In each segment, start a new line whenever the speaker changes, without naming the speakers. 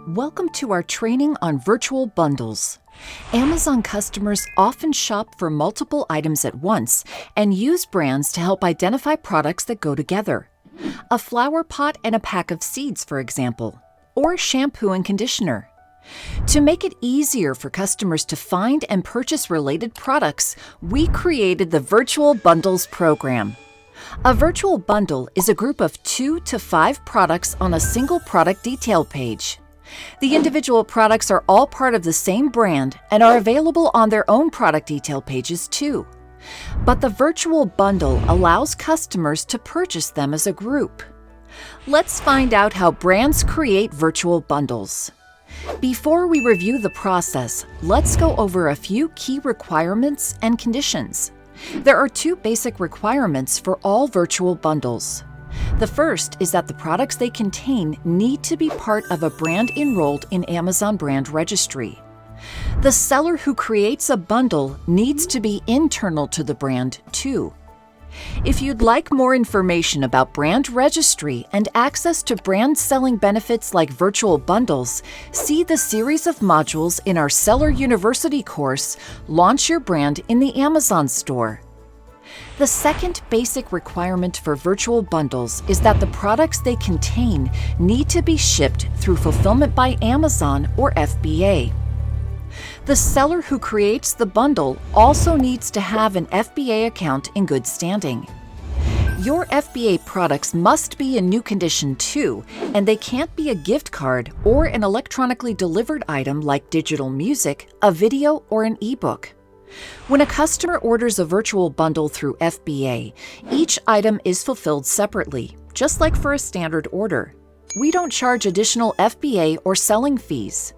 Welcome to our training on virtual bundles. Amazon customers often shop for multiple items at once and use brands to help identify products that go together. A flower pot and a pack of seeds, for example, or shampoo and conditioner. To make it easier for customers to find and purchase related products, we created the Virtual Bundles program. A virtual bundle is a group of 2 to 5 products on a single product detail page. The individual products are all part of the same brand and are available on their own product detail pages too. But the virtual bundle allows customers to purchase them as a group. Let's find out how brands create virtual bundles. Before we review the process, let's go over a few key requirements and conditions. There are 2 basic requirements for all virtual bundles. The first is that the products they contain need to be part of a brand enrolled in Amazon Brand Registry. The seller who creates a bundle needs to be internal to the brand too. If you'd like more information about brand registry and access to brand selling benefits like virtual bundles, see the series of modules in our Seller University course, Launch Your Brand in the Amazon Store. The second basic requirement for virtual bundles is that the products they contain need to be shipped through Fulfillment by Amazon or FBA. The seller who creates the bundle also needs to have an FBA account in good standing. Your FBA products must be in new condition too, and they can't be a gift card or an electronically delivered item like digital music, a video, or an ebook. When a customer orders a virtual bundle through FBA, each item is fulfilled separately, just like for a standard order. We don't charge additional FBA or selling fees.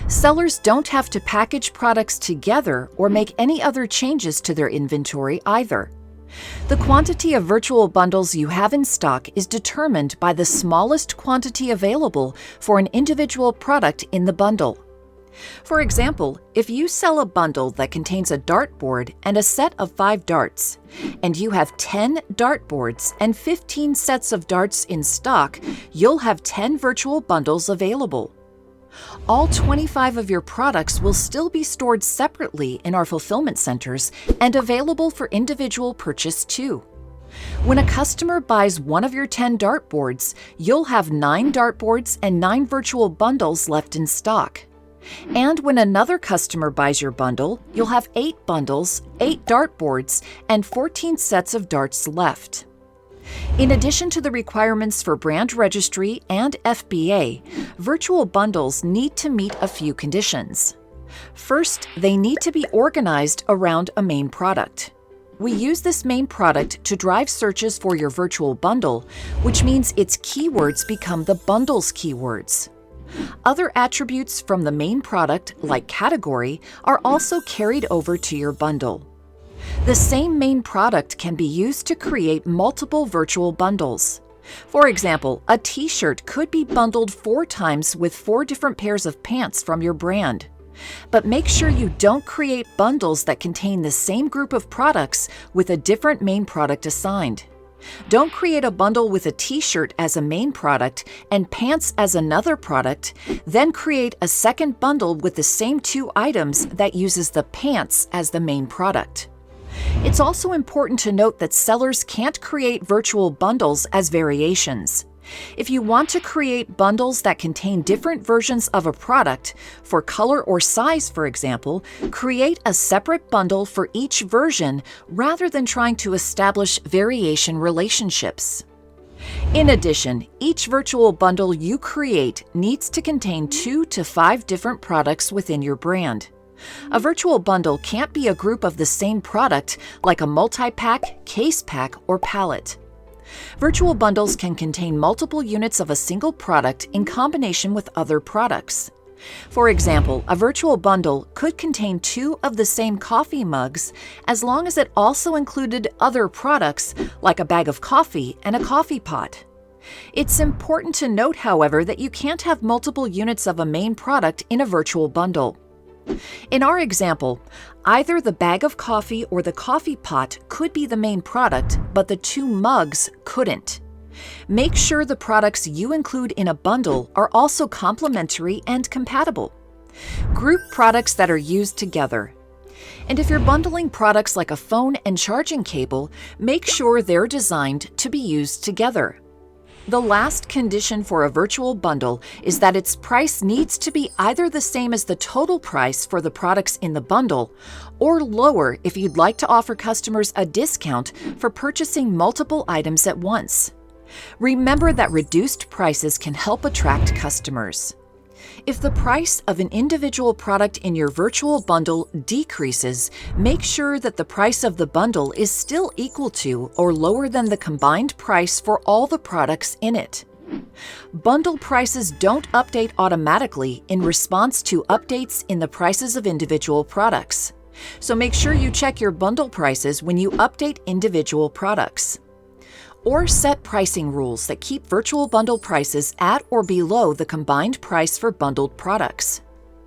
Sellers don't have to package products together or make any other changes to their inventory either. The quantity of virtual bundles you have in stock is determined by the smallest quantity available for an individual product in the bundle. For example, if you sell a bundle that contains a dartboard and a set of 5 darts, and you have 10 dartboards and 15 sets of darts in stock, you'll have 10 virtual bundles available. All 25 of your products will still be stored separately in our fulfillment centers and available for individual purchase too. When a customer buys one of your 10 dartboards, you'll have 9 dartboards and 9 virtual bundles left in stock. And when another customer buys your bundle, you'll have 8 bundles, 8 dartboards, and 14 sets of darts left. In addition to the requirements for brand registry and FBA, virtual bundles need to meet a few conditions. First, they need to be organized around a main product. We use this main product to drive searches for your virtual bundle, which means its keywords become the bundle's keywords. Other attributes from the main product, like category, are also carried over to your bundle. The same main product can be used to create multiple virtual bundles. For example, a t-shirt could be bundled 4 times with 4 different pairs of pants from your brand. But make sure you don't create bundles that contain the same group of products with a different main product assigned. Don't create a bundle with a t-shirt as a main product and pants as another product, then create a second bundle with the same 2 items that uses the pants as the main product. It's also important to note that sellers can't create virtual bundles as variations. If you want to create bundles that contain different versions of a product, for color or size for example, create a separate bundle for each version rather than trying to establish variation relationships. In addition, each virtual bundle you create needs to contain 2 to 5 different products within your brand. A virtual bundle can't be a group of the same product like a multi-pack, case pack, or pallet. Virtual bundles can contain multiple units of a single product in combination with other products. For example, a virtual bundle could contain 2 of the same coffee mugs as long as it also included other products like a bag of coffee and a coffee pot. It's important to note, however, that you can't have multiple units of a main product in a virtual bundle. In our example, either the bag of coffee or the coffee pot could be the main product, but the 2 mugs couldn't. Make sure the products you include in a bundle are also complementary and compatible. Group products that are used together. And if you're bundling products like a phone and charging cable, make sure they're designed to be used together. The last condition for a virtual bundle is that its price needs to be either the same as the total price for the products in the bundle, or lower if you'd like to offer customers a discount for purchasing multiple items at once. Remember that reduced prices can help attract customers. If the price of an individual product in your virtual bundle decreases, make sure that the price of the bundle is still equal to or lower than the combined price for all the products in it. Bundle prices don't update automatically in response to updates in the prices of individual products. So make sure you check your bundle prices when you update individual products. Or set pricing rules that keep virtual bundle prices at or below the combined price for bundled products.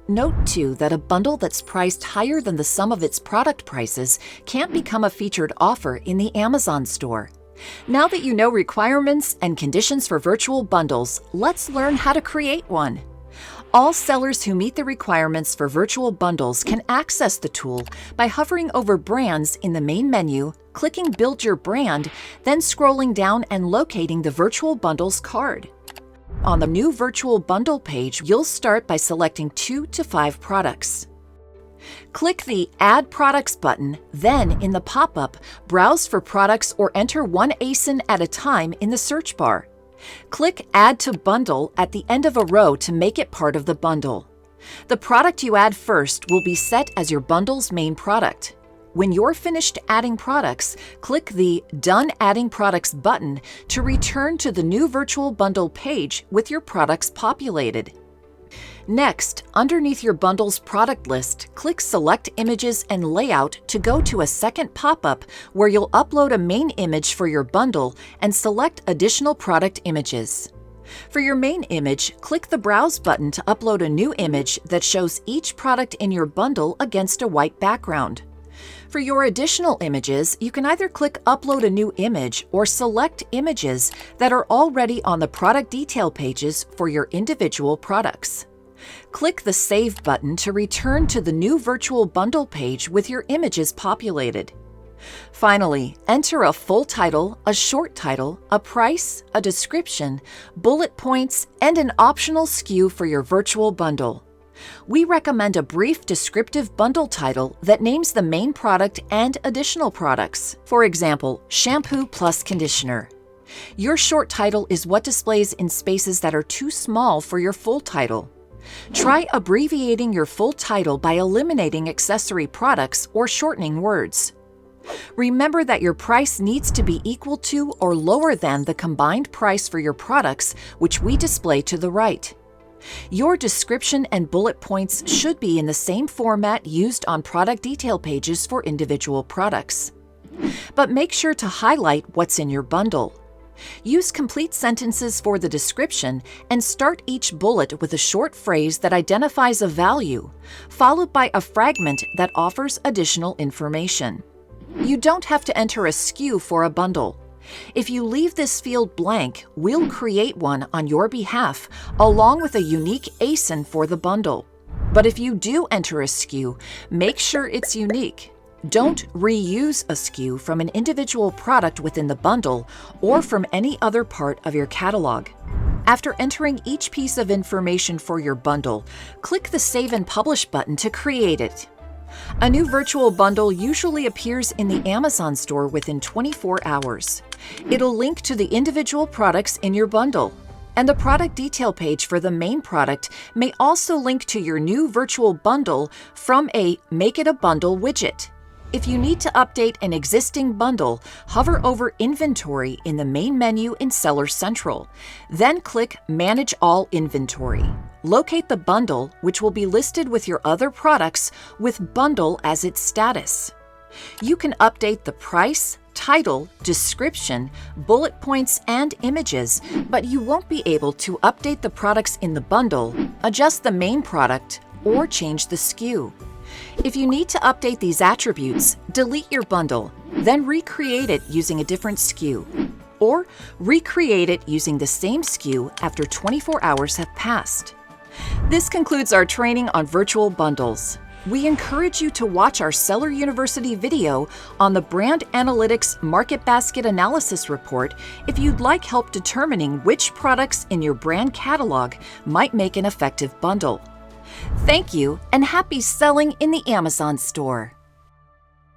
Note too that a bundle that's priced higher than the sum of its product prices can't become a featured offer in the Amazon store. Now that you know requirements and conditions for virtual bundles, let's learn how to create one. All sellers who meet the requirements for virtual bundles can access the tool by hovering over Brands in the main menu, clicking Build Your Brand, then scrolling down and locating the Virtual Bundles card. On the new Virtual Bundle page, you'll start by selecting 2 to 5 products. Click the Add Products button, then in the pop-up, browse for products or enter one ASIN at a time in the search bar. Click Add to Bundle at the end of a row to make it part of the bundle. The product you add first will be set as your bundle's main product. When you're finished adding products, click the Done Adding Products button to return to the new Virtual Bundle page with your products populated. Next, underneath your bundle's product list, click Select Images and Layout to go to a second pop-up where you'll upload a main image for your bundle and select additional product images. For your main image, click the Browse button to upload a new image that shows each product in your bundle against a white background. For your additional images, you can either click Upload a new image or select images that are already on the product detail pages for your individual products. Click the Save button to return to the new Virtual Bundle page with your images populated. Finally, enter a full title, a short title, a price, a description, bullet points, and an optional SKU for your virtual bundle. We recommend a brief descriptive bundle title that names the main product and additional products. For example, shampoo plus conditioner. Your short title is what displays in spaces that are too small for your full title. Try abbreviating your full title by eliminating accessory products or shortening words. Remember that your price needs to be equal to or lower than the combined price for your products, which we display to the right. Your description and bullet points should be in the same format used on product detail pages for individual products. But make sure to highlight what's in your bundle. Use complete sentences for the description and start each bullet with a short phrase that identifies a value, followed by a fragment that offers additional information. You don't have to enter a SKU for a bundle. If you leave this field blank, we'll create one on your behalf, along with a unique ASIN for the bundle. But if you do enter a SKU, make sure it's unique. Don't reuse a SKU from an individual product within the bundle or from any other part of your catalog. After entering each piece of information for your bundle, click the Save and Publish button to create it. A new virtual bundle usually appears in the Amazon store within 24 hours. It'll link to the individual products in your bundle. And the product detail page for the main product may also link to your new virtual bundle from a Make It a Bundle widget. If you need to update an existing bundle, hover over Inventory in the main menu in Seller Central. Then click Manage All Inventory. Locate the bundle, which will be listed with your other products, with Bundle as its status. You can update the price, title, description, bullet points, and images, but you won't be able to update the products in the bundle, adjust the main product, or change the SKU. If you need to update these attributes, delete your bundle, then recreate it using a different SKU. or recreate it using the same SKU after 24 hours have passed. This concludes our training on virtual bundles. We encourage you to watch our Seller University video on the Brand Analytics Market Basket Analysis Report if you'd like help determining which products in your brand catalog might make an effective bundle. Thank you, and happy selling in the Amazon store!